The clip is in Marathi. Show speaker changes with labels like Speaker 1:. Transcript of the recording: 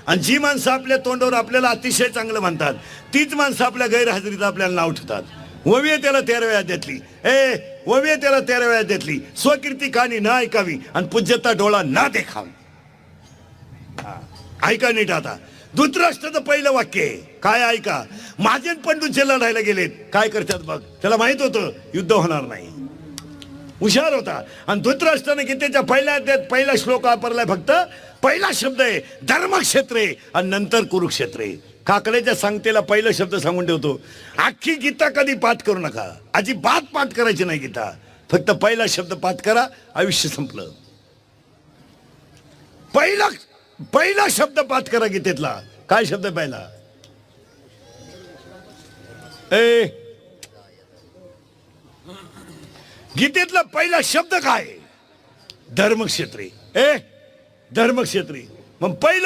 Speaker 1: आणि जी माणसं आपल्या तोंडावर आपल्याला अतिशय चांगलं म्हणतात तीच माणसं आपल्या गैरहजेरीत आपल्याला नाव ठेवतात। ववी त्याला 13व्या अध्यायातली, ववी त्याला 13व्या अध्यायातली, स्वकीर्ती कहाणी न ऐकावी आणि पूज्यता डोळा ना देखावी। ऐका नीट आता, धृतराष्ट्राचं पहिलं वाक्य आहे काय ऐका, माझे पंडूचे लढायला गेलेत, काय करतात बघ, त्याला माहित होतं युद्ध होणार नाही, हुशार होता। आणि धृतराष्ट्राने गीतेच्या पहिल्या अध्यायात पहिला श्लोक वापरलाय, फक्त पहिला शब्द आहे धर्मक्षेत्रे आणि नंतर कुरुक्षेत्रे। काकड्याच्या सांगतेला पहिला शब्द सांगून ठेवतो, अख्खी गीता कधी पाठ करू नका, अजिबात पाठ करायची नाही गीता, फक्त पहिला शब्द पाठ करा, आयुष्य संपलं। पहिला शब्द पाठ करा गीतेतला, काय शब्द पहिला? गीतेतला पहिला शब्द काय? धर्मक्षेत्री। धर्मक्षेत्री, मग पहिला